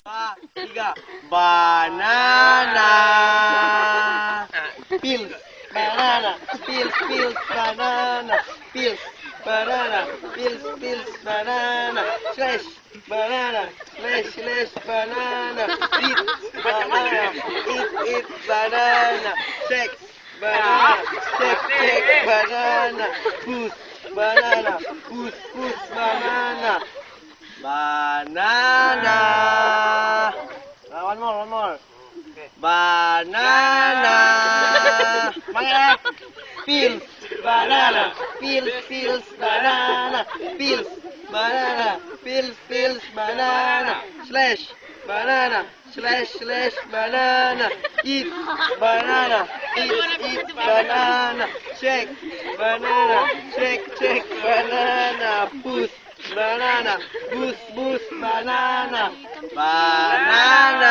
Tiga. Banana. Pills. Banana. Pills. Banana. Pills. Banana. Pills. Banana. Slash. Banana. Slash. Banana. Eat. Banana. Eat. Banana. Sex. Banana. Sex. Banana. Boost. Banana. Boost. Banana. Banana. One more. Banana. Mana? Pills. Banana. Pills. Banana. Pills. Banana. Pills. Banana. Slash. Banana. Slash. Banana. Eat. Banana. Eat. Banana. Shake. Banana. Shake. Banana. Push. Banana. Boost. Banana. Banana.